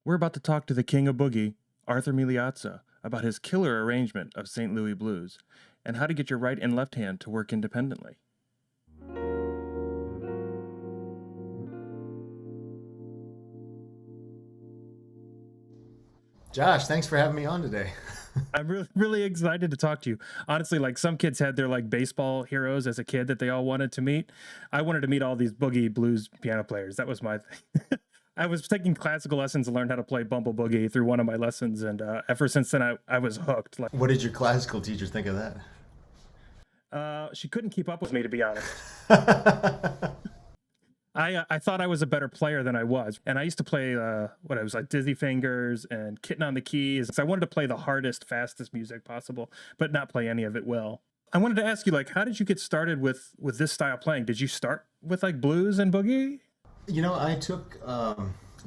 We're about to talk to the king of boogie, Arthur Migliazza, about his killer arrangement of St. Louis blues and how to get your right and left hand to work independently. Josh, thanks for having me on today. I'm really excited to talk to you. Honestly, like some kids had their like baseball heroes as a kid that they all wanted to meet. I wanted to meet all these boogie blues piano players. That was my thing. I was taking classical lessons and learned how to play bumble boogie through one of my lessons, and ever since then I was hooked. Like, What did your classical teacher think of she couldn't keep up with me, to be honest. that? I thought I was a better player than I was, and I used to play what I was like Dizzy Fingers and Kitten on the Keys. So I wanted to play the hardest, fastest music possible, but not play any of it well. I wanted to ask you, like, how did you get started with this style playing? Did you start with like blues and boogie? You know, I took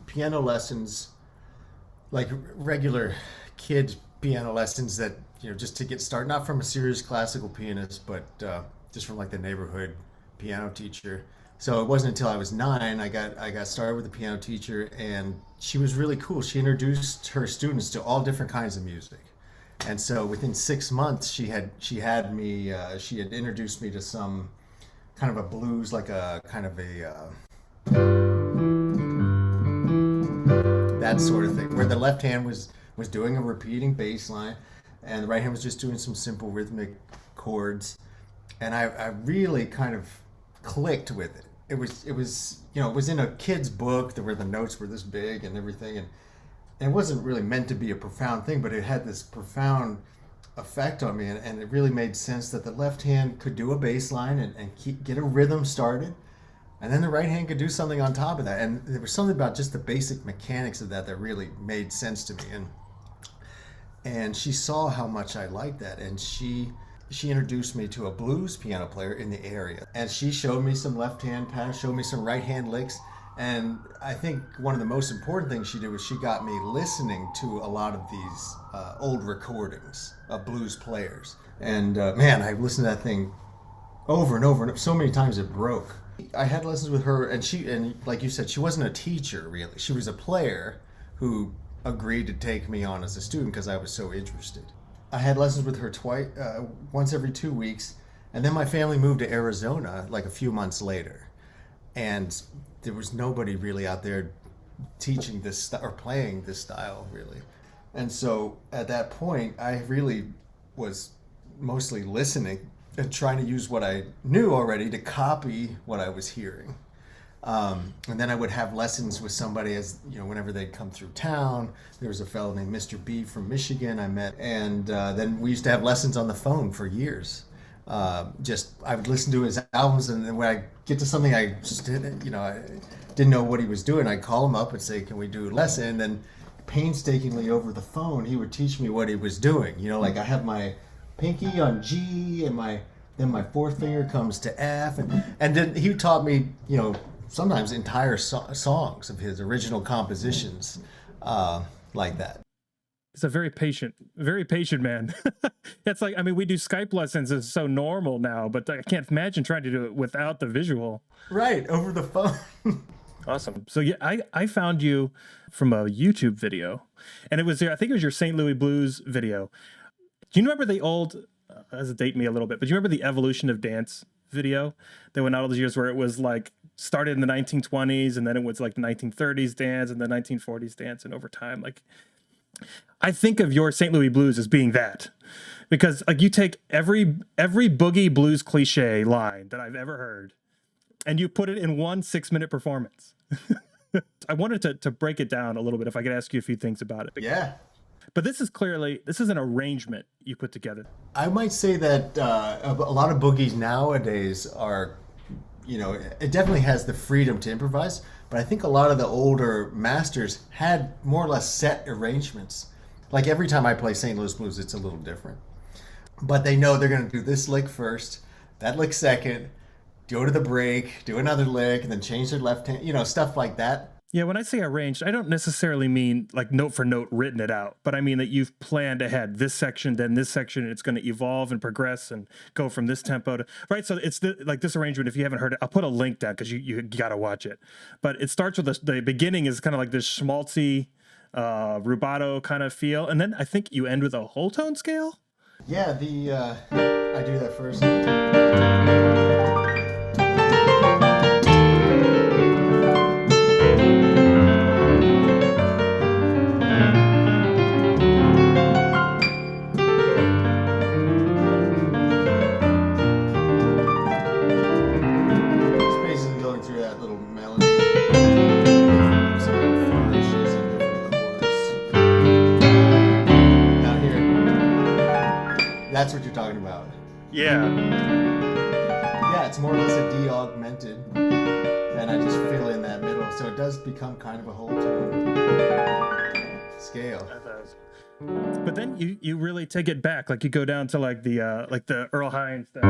piano lessons, like regular kid piano lessons that, just to get started, not from a serious classical pianist, but just from like the neighborhood piano teacher. So it wasn't until I was 9 I got started with a piano teacher, and she was really cool. She introduced her students to all different kinds of music, and so within 6 months she had introduced me to some kind of a blues, like a kind of a that sort of thing, where the left hand was doing a repeating bass line, and the right hand was just doing some simple rhythmic chords, and I really kind of clicked with it. It was in a kid's book. There were the notes were this big and everything, and it wasn't really meant to be a profound thing, but it had this profound effect on me, and it really made sense that the left hand could do a bass line and get a rhythm started, and then the right hand could do something on top of that. And there was something about just the basic mechanics of that really made sense to me, and she saw how much I liked that, and she introduced me to a blues piano player in the area, and she showed me some left hand patterns, showed me some right hand licks, and I think one of the most important things she did was she got me listening to a lot of these old recordings of blues players, and man, I listened to that thing over and over and so many times it broke. I had lessons with her, and like you said, she wasn't a teacher really. She was a player who agreed to take me on as a student because I was so interested. I had lessons with her once every 2 weeks, and then my family moved to Arizona like a few months later, and there was nobody really out there teaching this or playing this style really. And so at that point, I really was mostly listening and trying to use what I knew already to copy what I was hearing. And then I would have lessons with somebody, as whenever they'd come through town. There was a fellow named Mr. B from Michigan I met, and then we used to have lessons on the phone for years. I would listen to his albums, and then when I get to something I just didn't, I didn't know what he was doing, I'd call him up and say, "Can we do a lesson?" And then painstakingly over the phone, he would teach me what he was doing. Like I have my pinky on G, and then my fourth finger comes to F, and then he taught me, sometimes entire songs of his original compositions, like that. He's a very patient man. That's like, I mean, we do Skype lessons. It's so normal now, but I can't imagine trying to do it without the visual. Right, over the phone. Awesome. So yeah, I found you from a YouTube video, and I think it was your St. Louis Blues video. Do you remember the old, as it date me a little bit, but do you remember the Evolution of Dance video that went out all those years, where it was like started in the 1920s, and then it was like the 1930s dance and the 1940s dance, and over time, like, I think of your St. Louis Blues as being that, because like you take every boogie blues cliche line that I've ever heard, and you put it in one 6-minute performance. I wanted to break it down a little bit, if I could ask you a few things about it. Yeah. But this is an arrangement you put together. I might say that a lot of boogies nowadays are, it definitely has the freedom to improvise, but I think a lot of the older masters had more or less set arrangements. Like every time I play St. Louis Blues, it's a little different. But they know they're going to do this lick first, that lick second, go to the break, do another lick, and then change their left hand, stuff like that. Yeah, when I say arranged, I don't necessarily mean like note for note written it out, but I mean that you've planned ahead this section, then this section, and it's going to evolve and progress and go from this tempo to, right? So it's like this arrangement, if you haven't heard it, I'll put a link down because you got to watch it. But it starts with the beginning is kind of like this schmaltzy rubato kind of feel, and then I think you end with a whole tone scale. Yeah, I do that first. It's basically going through that little melody. Some little flourishes and different chords. Now here, that's what you're talking about. Yeah. Yeah, it's more or less a D augmented, and I just fill in that middle, so it does become kind of a whole tone scale. But then you really take it back, like you go down to like the Earl Hines stuff.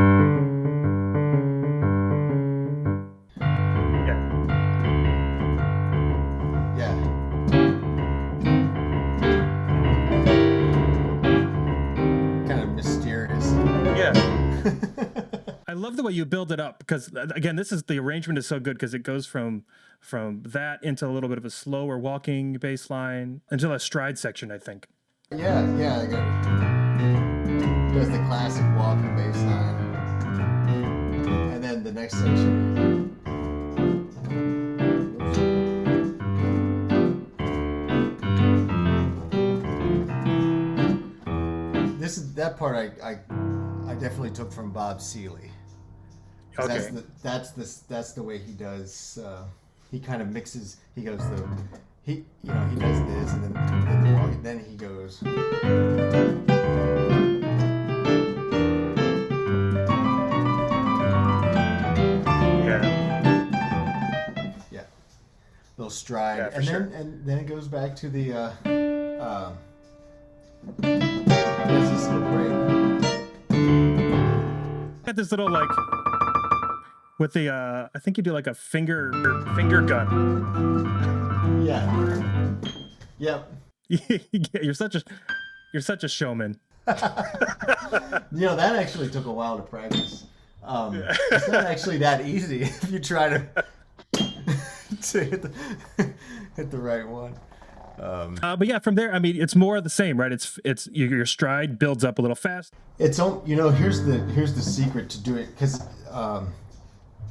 Yeah. Kind of mysterious. Yeah. I love the way you build it up, because again, the arrangement is so good, because it goes from that into a little bit of a slower walking bass line until a stride section, I think. Yeah, does the classic walking bass line, and then the next section. That part I definitely took from Bob Seeley. Okay. That's the way he does. He kind of mixes. He goes he does this, and then he goes. Yeah. Little stride, Yeah, and sure. then it goes back to the. There's this little break. Got this little like with the I think you do like a finger gun. Yeah. Yep. You're such a showman. That actually took a while to practice. It's not actually that easy if you try to hit the right one. But yeah, from there, I mean, it's more of the same, right? It's your stride builds up a little fast. Here's the secret to do it, because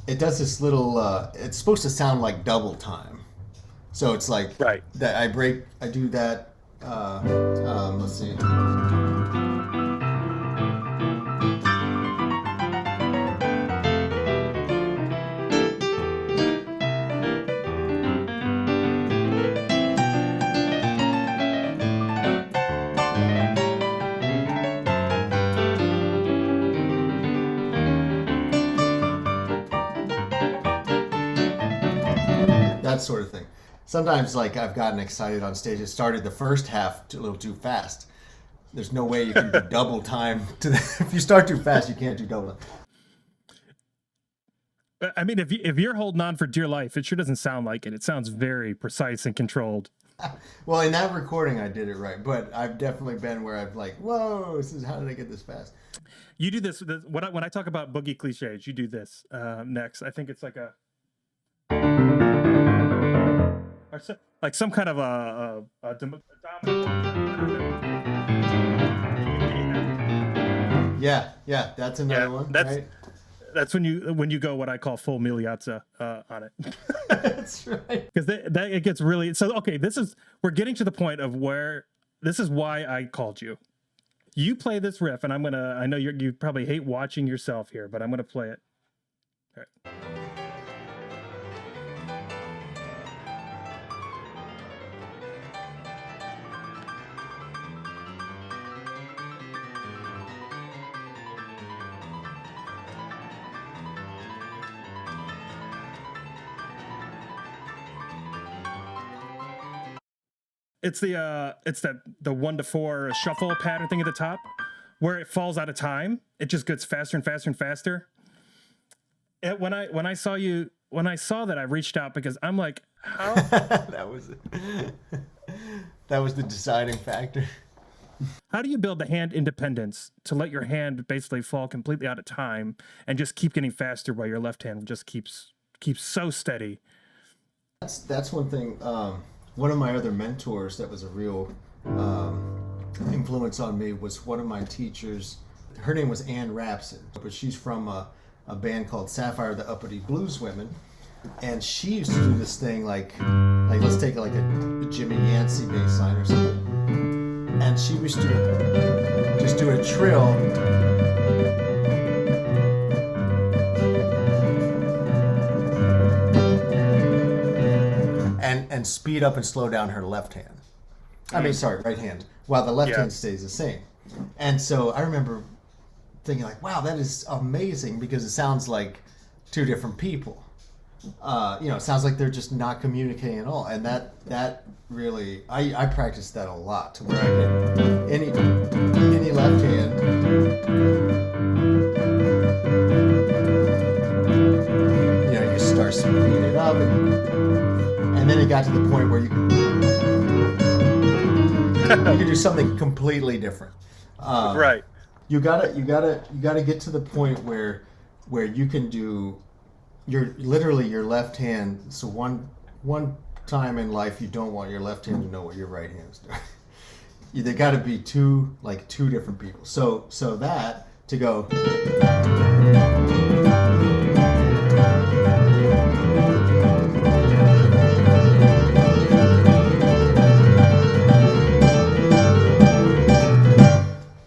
it does this little. It's supposed to sound like double time, so it's like right. That I do that. Let's see. That sort of thing. Sometimes, like, I've gotten excited on stage. It started the first half a little too fast. There's no way you can do double time to that. If you start too fast, you can't do double time. I mean, if you're holding on for dear life, it sure doesn't sound like it. It sounds very precise and controlled. Well, in that recording, I did it right, but I've definitely been where I've like, whoa, how did I get this fast? You do this when I talk about boogie cliches. You do this next. I think it's like like some kind of a dominant. Yeah, that's another one. Right? That's when you go what I call full Migliazza on it. That's right. Because it gets really so. Okay, we're getting to the point of where this is why I called you. You play this riff, and I know you probably hate watching yourself here, but I'm gonna play it. All right. It's the 1-4 shuffle pattern thing at the top, where it falls out of time. It just gets faster and faster and faster. And when I saw that, I reached out because I'm like, how? That was it. That was the deciding factor. How do you build the hand independence to let your hand basically fall completely out of time and just keep getting faster while your left hand just keeps so steady? That's one thing. one of my other mentors that was a real influence on me was one of my teachers. Her name was Rabson, but she's from a band called Sapphire the Uppity Blues Women, and she used to do this thing like let's take like a Jimmy Yancey bass line or something, and she used to just do a trill. And speed up and slow down her left hand. Right hand, while the left hand stays the same. And so I remember thinking like, wow, that is amazing, because it sounds like two different people. It sounds like they're just not communicating at all. And that really, I practiced that a lot, to where I get any left hand. You start speeding it up, and then it got to the point where you could do something completely different. Right. You gotta get to the point where you can do your left hand. So one time in life, you don't want your left hand to know what your right hand is doing. They got to be two different people. So that to go.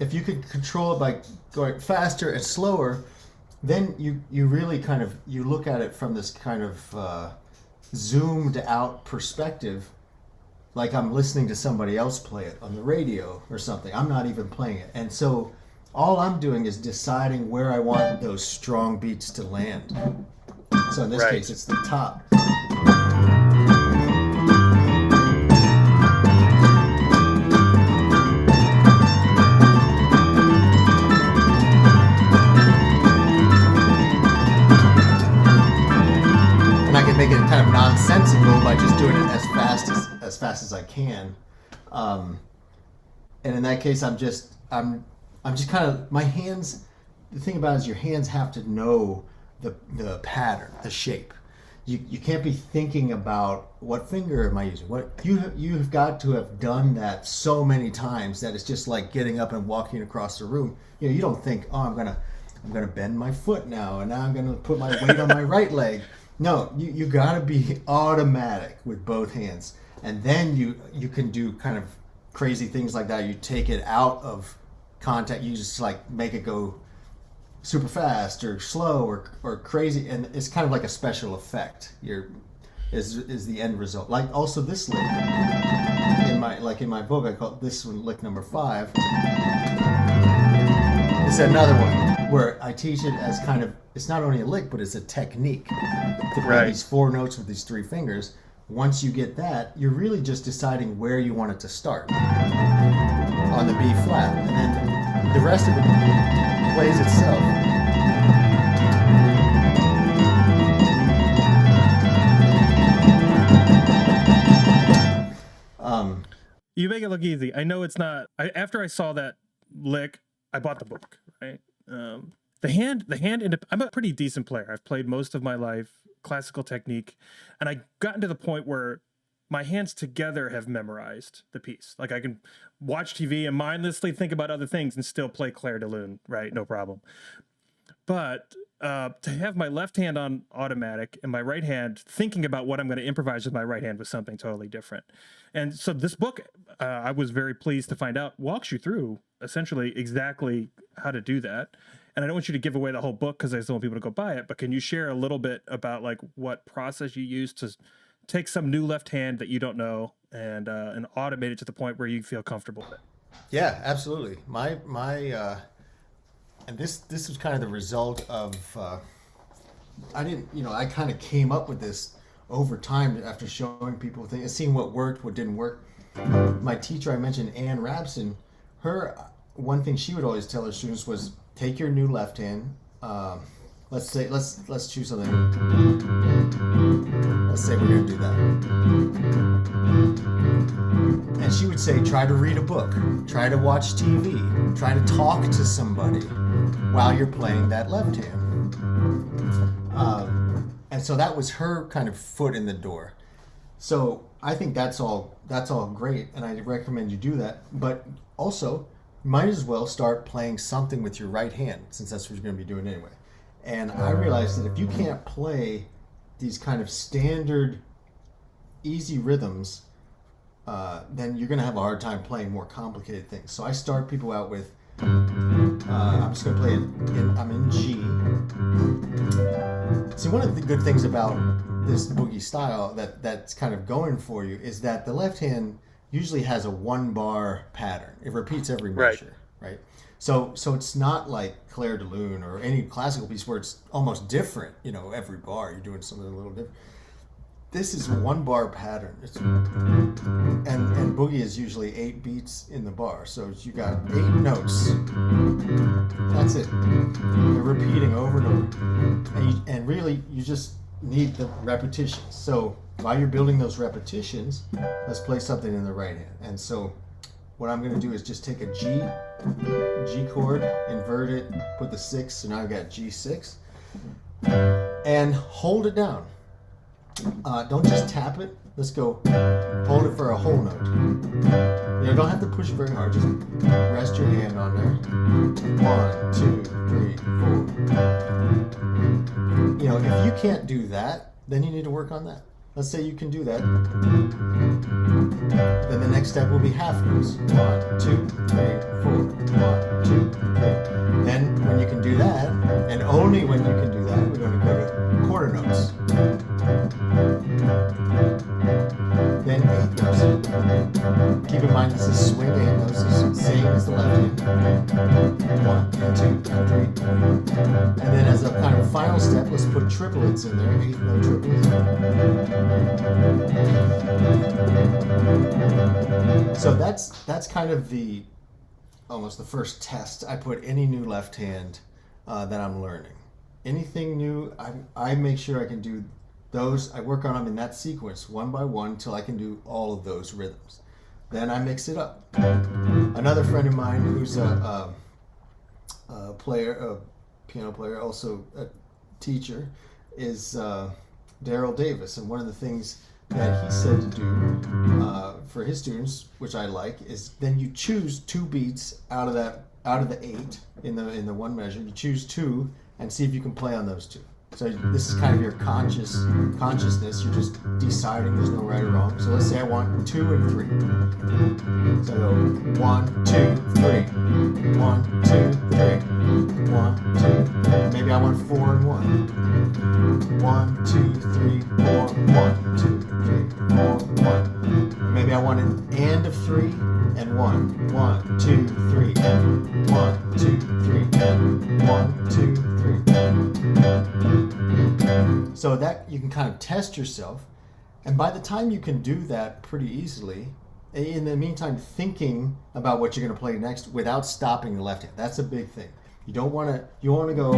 If you could control it by going faster and slower, then you really you look at it from this kind of zoomed out perspective, like I'm listening to somebody else play it on the radio or something. I'm not even playing it. And so all I'm doing is deciding where I want those strong beats to land. So in this case, it's the top. Make it kind of nonsensical by just doing it as fast as I can, and in that case, I'm just kind of, my hands. The thing about it is your hands have to know the pattern, the shape. You can't be thinking about what finger am I using. What you've got to have done that so many times that it's just like getting up and walking across the room. You don't think, oh, I'm gonna bend my foot now, and now I'm gonna put my weight on my right leg. No, you got to be automatic with both hands, and then you can do kind of crazy things like that. You take it out of contact. You just like make it go super fast or slow or crazy, and it's kind of like a special effect. Is the end result. Like also this lick in my book, I call this one lick number 5. It's another one where I teach it as kind of, it's not only a lick, but it's a technique to play these 4 notes with these 3 fingers. Once you get that, you're really just deciding where you want it to start on the B flat, and then the rest of it plays itself. You make it look easy. I know it's not. After I saw that lick, I bought the book. Right. The hand. I'm a pretty decent player. I've played most of my life classical technique, and I gotten to the point where my hands together have memorized the piece. Like I can watch TV and mindlessly think about other things and still play Clair de Lune. Right, no problem. But to have my left hand on automatic and my right hand thinking about what I'm going to improvise with my right hand was something totally different. And so this book, I was very pleased to find out, walks you through essentially exactly how to do that. And I don't want you to give away the whole book because I still want people to go buy it, but can you share a little bit about like what process you use to take some new left hand that you don't know and automate it to the point where you feel comfortable with it? Yeah, absolutely. And this was kind of the result of, I kind of came up with this over time after showing people things and seeing what worked, what didn't work. My teacher, I mentioned, Rabson, one thing she would always tell her students was, take your new left hand. Let's choose something. Let's say we're going to do that. And she would say, try to read a book, try to watch TV, try to talk to somebody while you're playing that left hand. And so that was her kind of foot in the door. So I think that's all great, and I recommend you do that. But also, might as well start playing something with your right hand, since that's what you're going to be doing anyway. And I realized that if you can't play these kind of standard, easy rhythms, then you're going to have a hard time playing more complicated things. So I start people out with, I'm just going to play it. I'm in G. See, one of the good things about this boogie style that's kind of going for you is that the left hand usually has a 1-bar pattern. It repeats every measure, right? So it's not like Clair de Lune or any classical piece where it's almost different. Every bar you're doing something a little different. This is a 1-bar pattern. And boogie is usually 8 beats in the bar. So you got 8 notes. That's it. They're repeating over and over. And really, you just need the repetitions. So while you're building those repetitions, let's play something in the right hand. And so what I'm going to do is just take a G chord, invert it, put the 6, so now I've got G6, and hold it down. Don't just tap it. Let's go hold it for a whole note. You don't have to push very hard. Just rest your hand on there. 1, 2, 3, 4. If you can't do that, then you need to work on that. Let's say you can do that. Then the next step will be half notes. 1, 2, 3, 4. 1, 2, 3. Then when you can do that, and only when you can do that, we're going to go to quarter notes. Then 8 notes. Keep in mind this is swing 8 notes, the same as the left hand. 1, 2, 3. And then as a kind of final step, let's put triplets in there. 8 note triplets. So that's kind of almost the first test I put any new left hand that I'm learning. Anything new, I make sure I can do those. I work on them in that sequence, one by one, till I can do all of those rhythms. Then I mix it up. Another friend of mine who's a piano player, also a teacher, is Daryl Davis. And one of the things that he said to do for his students, which I like, is then you choose 2 beats out of the 8 in the one measure. You choose 2 and see if you can play on those 2. So this is kind of your consciousness. You're just deciding. There's no right or wrong. So let's say I want 2 and 3. So I go 1, 2, 3. 1, 2, 3. 1, 2, 3. Maybe I want 4 and 1. 1, 2, 3, 4. 1, 2, 3, 4, 1. Maybe I want an and of 3 and 1. 1, 2, 3, and 1, 2, 3, and 1, 2, 3. So that you can kind of test yourself, and by the time you can do that pretty easily, in the meantime thinking about what you're going to play next without stopping the left hand. That's a big thing. You don't want to. You want to go,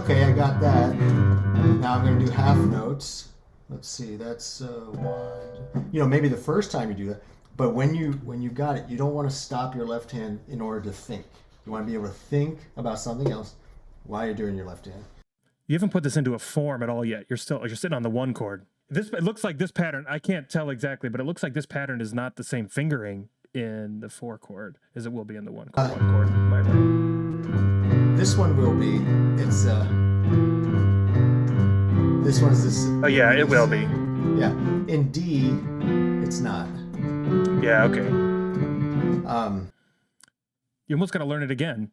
okay, I got that. Now I'm going to do half notes. Let's see, that's 1. Maybe the first time you do that, but when you got it, you don't want to stop your left hand in order to think. You want to be able to think about something else while you're doing your left hand. You haven't put this into a form at all yet. You're sitting on the 1 chord. It looks like this pattern. I can't tell exactly, but it looks like this pattern is not the same fingering in the 4 chord as it will be in the 1 chord. This one will be. It's this one's this. Oh yeah, it will be. Yeah, in D, it's not. Yeah. Okay. You almost got to learn it again.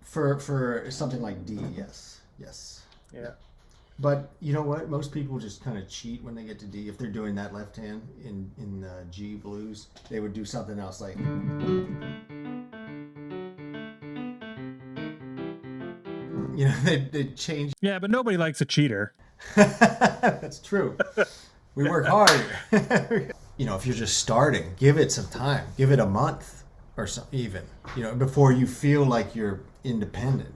For something like D, yes. Yeah. But you know what? Most people just kind of cheat when they get to D. If they're doing that left hand in G blues, they would do something else like. They'd change. Yeah, but nobody likes a cheater. That's true. We work hard. If you're just starting, give it some time. Give it a month or so, even. Before you feel like you're independent.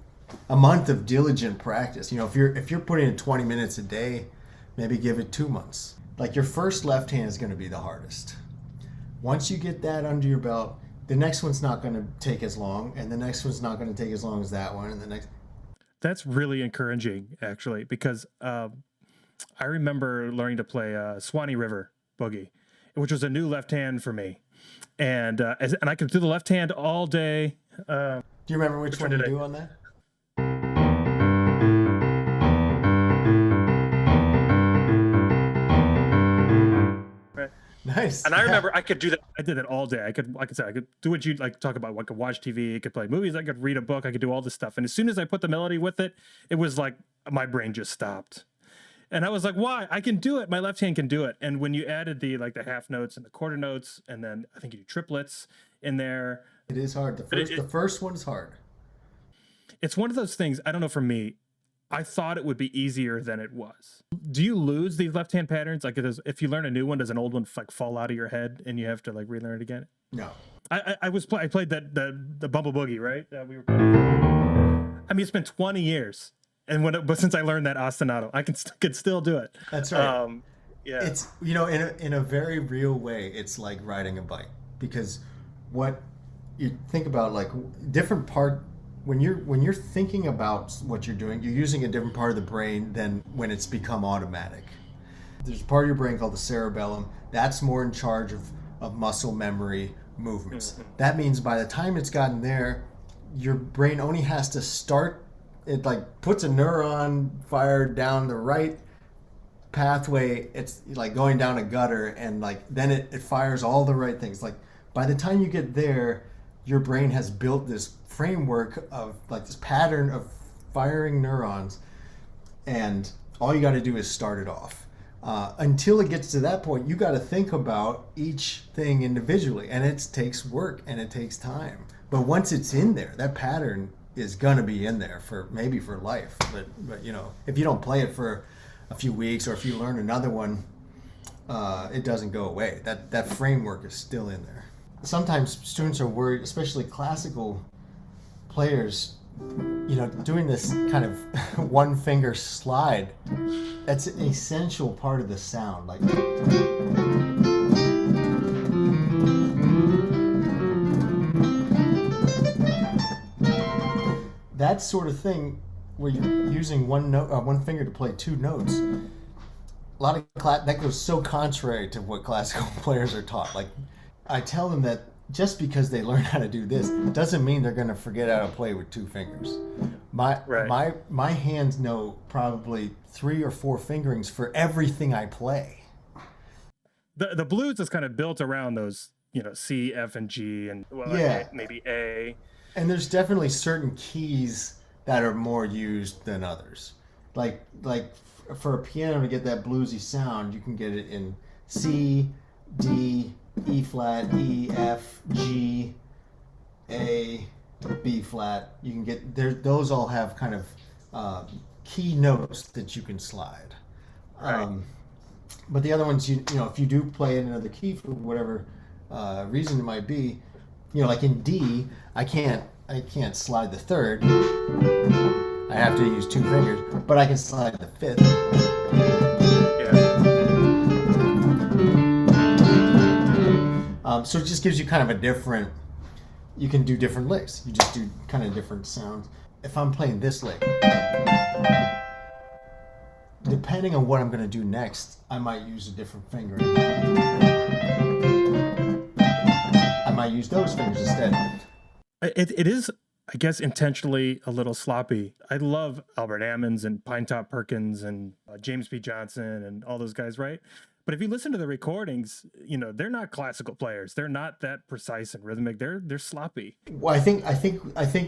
A month of diligent practice. If you're putting in 20 minutes a day, maybe give it 2 months. Like your first left hand is going to be the hardest. Once you get that under your belt, the next one's not going to take as long, and the next one's not going to take as long as that one, and the next. That's really encouraging, actually, because I remember learning to play Swanee River boogie, which was a new left hand for me, and and I could do the left hand all day. Do you remember which one you do on that? Nice. And I remember I could do that. I did it all day. I could do what you'd like talk about. I could watch TV. I could play movies. I could read a book. I could do all this stuff. And as soon as I put the melody with it, it was like my brain just stopped. And I was like, why? I can do it. My left hand can do it. And when you added the half notes and the quarter notes, and then I think you do triplets in there. It is hard. The first one's hard. It's one of those things. I don't know. For me, I thought it would be easier than it was. Do you lose these left-hand patterns? Like, if you learn a new one, does an old one like fall out of your head and you have to like relearn it again? No. I played the Bumble Boogie, right? We were playing. I mean, it's been 20 years, and but since I learned that ostinato, I can still do it. That's right. Yeah. It's in a very real way, it's like riding a bike, because what you think about, like, different part. When you're thinking about what you're doing, you're using a different part of the brain than when it's become automatic. There's a part of your brain called the cerebellum that's more in charge of muscle memory movements. Mm-hmm. That means by the time it's gotten there, your brain only has to start. It like puts a neuron fire down the right pathway. It's like going down a gutter, and like then it fires all the right things. Like by the time you get there, your brain has built this framework of like this pattern of firing neurons, and all you got to do is start it off. Until it gets to that point, you got to think about each thing individually, and it takes work and it takes time. But once it's in there, that pattern is gonna be in there for maybe for life. But if you don't play it for a few weeks, or if you learn another one, it doesn't go away. That framework is still in there. Sometimes students are worried, especially classical players, doing this kind of one finger slide. That's an essential part of the sound. Like that sort of thing, where you're using one finger to play two notes. A lot of that goes so contrary to what classical players are taught. Like, I tell them that just because they learn how to do this doesn't mean they're going to forget how to play with two fingers. My hands know probably 3 or 4 fingerings for everything I play. The blues is kind of built around those, C, F, and G, and maybe A. And there's definitely certain keys that are more used than others. Like for a piano to get that bluesy sound, you can get it in C, D, E flat, E, F, G, A, B flat. You can get there. Those all have kind of key notes that you can slide. Right. But the other ones, if you do play in another key for whatever reason it might be, like in D, I can't slide the third. I have to use 2 fingers, but I can slide the 5th. So it just gives you kind of a different, you can do different licks. You just do kind of different sounds. If I'm playing this lick, depending on what I'm going to do next, I might use a different finger. I might use those fingers instead. It is, I guess, intentionally a little sloppy. I love Albert Ammons and Pinetop Perkins and James P. Johnson and all those guys, right? But if you listen to the recordings, they're not classical players. They're not that precise and rhythmic. They're sloppy. Well, I think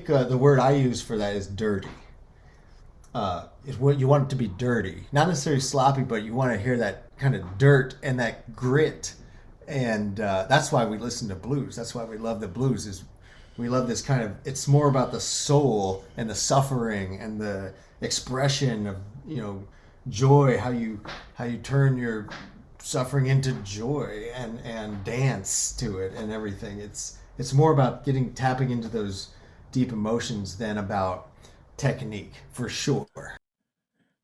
the word I use for that is dirty. Is what you want it to be dirty, not necessarily sloppy, but you want to hear that kind of dirt and that grit, and that's why we listen to blues. That's why we love the blues. Is we love this kind of. It's more about the soul and the suffering and the expression of joy. How you turn your suffering into joy and dance to it and everything. It's more about tapping into those deep emotions than about technique, for sure.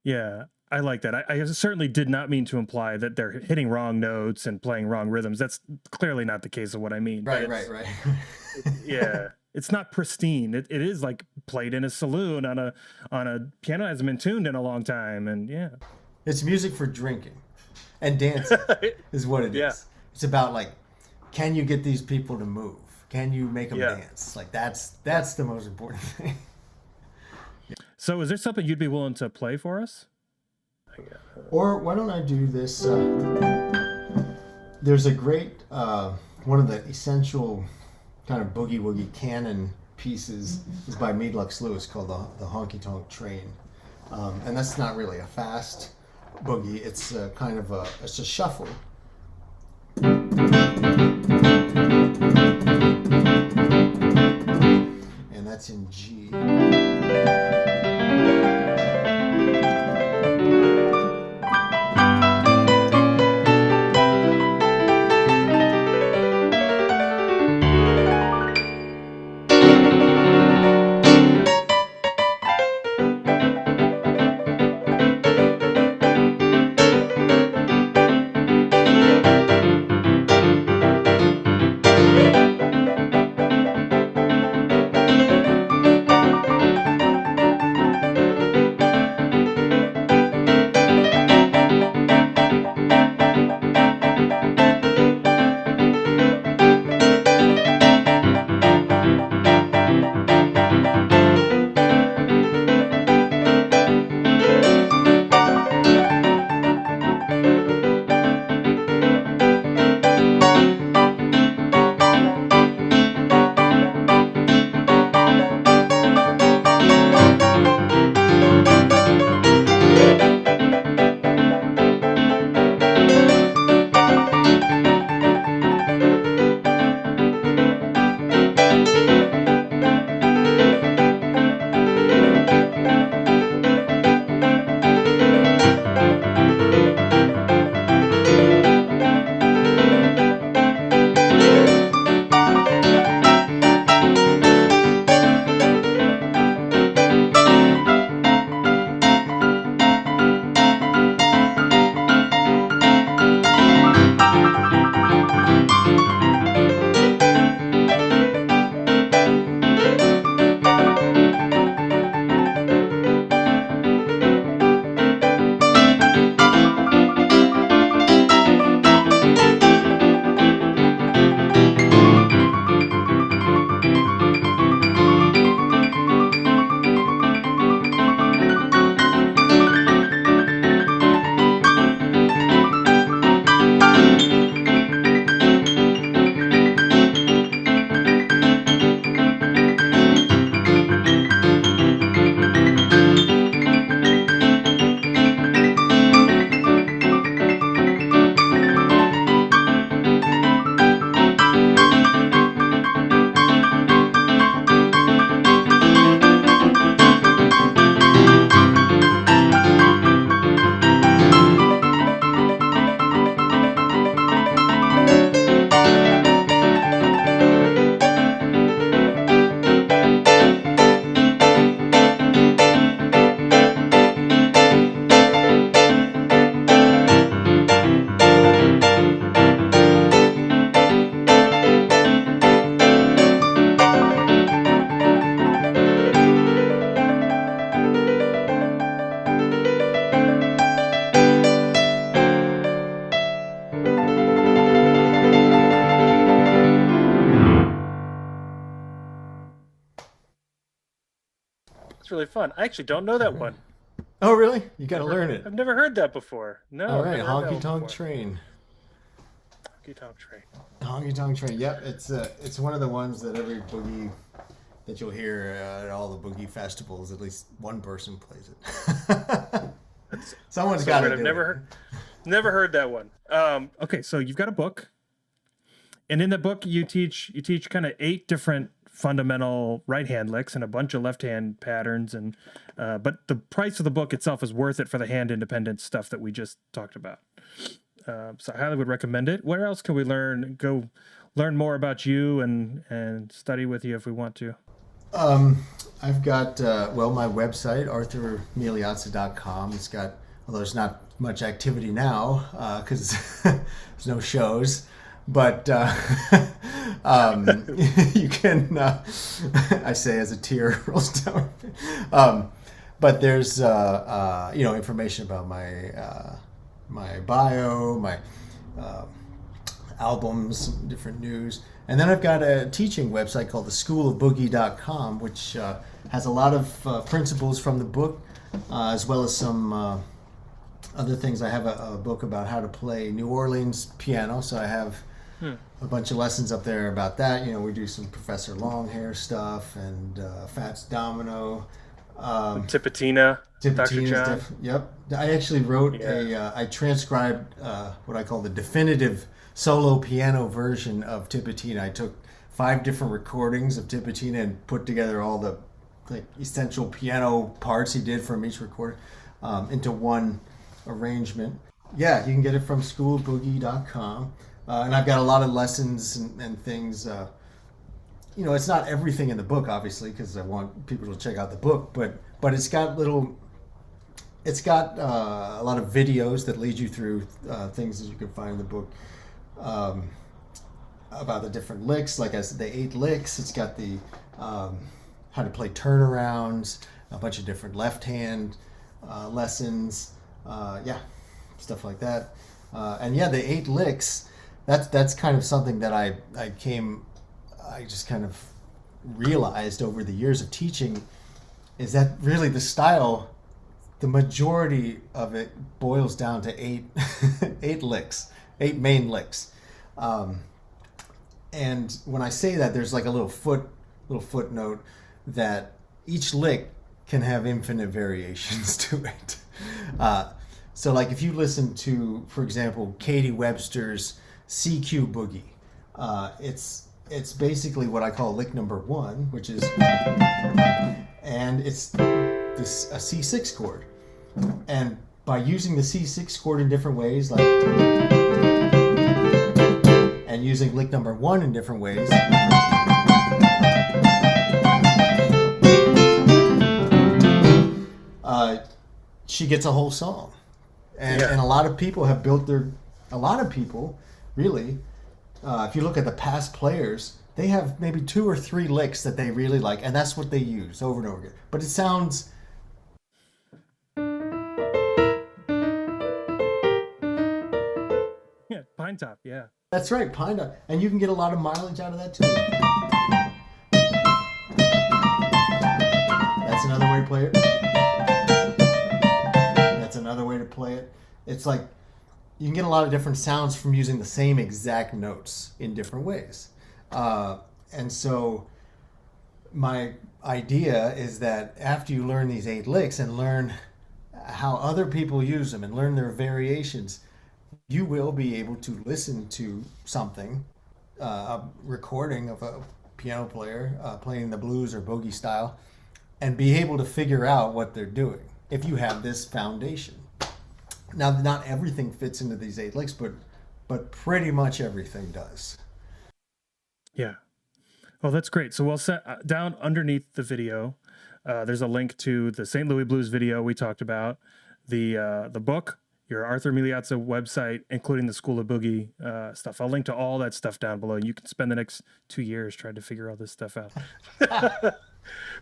Yeah, I like that. I certainly did not mean to imply that they're hitting wrong notes and playing wrong rhythms. That's clearly not the case of what I mean. Right. Yeah, it's not pristine. It is like played in a saloon on a piano that hasn't been tuned in a long time, and yeah. It's music for drinking and dancing is what it Yeah. is. It's about like, can you get these people to move? Can you make them Yeah. dance? Like that's the most important thing. So is there something you'd be willing to play for us? Or why don't I do this? There's a great one of the essential kind of boogie woogie canon pieces is by Migliazza Lewis called the Honky Tonk Train, and that's not really a fast boogie. It's kind of it's a shuffle. And that's in G. It's really fun. I actually don't know that one. Oh, really? You got to learn it. I've never heard that before. No. All I've right, never heard that Honky one Tonk before. Train. Honky Tonk Train. Honky Tonk Train. Yep, it's one of the ones that every boogie that you'll hear at all the boogie festivals. At least one person plays it. Someone's got to do I've never heard that one. Okay, so you've got a book, and in the book you teach kind of 8 different fundamental right hand licks and a bunch of left hand patterns, and but the price of the book itself is worth it for the hand independent stuff that we just talked about. So I highly would recommend it. Where else can we go learn more about you and study with you if we want to? I've got my website, arthurmigliazza.com. It's got, although there's not much activity now because there's no shows, but you can I say as a tear rolls down. but there's information about my bio, my albums, different news. And then I've got a teaching website called theschoolofboogie.com, which has a lot of principles from the book, as well as some other things. I have a book about how to play New Orleans piano, so I have a bunch of lessons up there about that. We do some Professor Longhair stuff and Fats Domino. Tipatina, Dr. John. Yep. I actually wrote I transcribed what I call the definitive solo piano version of Tipatina. I took 5 different recordings of Tipatina and put together all the essential piano parts he did from each recording into one arrangement. Yeah, you can get it from schoolboogie.com. And I've got a lot of lessons and things. It's not everything in the book, obviously, because I want people to check out the book, but it's got a lot of videos that lead you through things that you can find in the book. About the different licks, like I said, the 8 licks. It's got the how to play turnarounds, a bunch of different left hand lessons, stuff like that. The 8 licks. That's kind of something that I just kind of realized over the years of teaching, is that really the style, the majority of it boils down to 8 licks. 8 main licks. And when I say that, there's like a little footnote that each lick can have infinite variations to it. So like if you listen to, for example, Katie Webster's CQ Boogie, it's basically what I call lick number 1, which is, and it's a C6 chord. And by using the C6 chord in different ways, and using lick number 1 in different ways, she gets a whole song. And a lot of people have built really, if you look at the past players, they have maybe 2 or 3 licks that they really like, and that's what they use over and over again. But it sounds... Pine Top, yeah. That's right, Pine Top. And you can get a lot of mileage out of that too. That's another way to play it. That's another way to play it. It's like you can get a lot of different sounds from using the same exact notes in different ways. And so my idea is that after you learn these 8 licks and learn how other people use them and learn their variations, you will be able to listen to something, a recording of a piano player playing the blues or boogie style, and be able to figure out what they're doing if you have this foundation. Now, not everything fits into these 8 licks, but pretty much everything does. Yeah. Oh, that's great. So we'll set down underneath the video. There's a link to the St. Louis Blues video we talked about, the book, your Arthur Migliazza website, including the School of Boogie stuff. I'll link to all that stuff down below. You can spend the next 2 years trying to figure all this stuff out.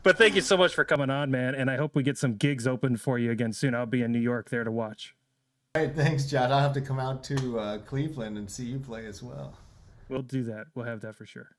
But thank you so much for coming on, man. And I hope we get some gigs open for you again soon. I'll be in New York there to watch. All right, thanks, John. I'll have to come out to Cleveland and see you play as well. We'll do that. We'll have that for sure.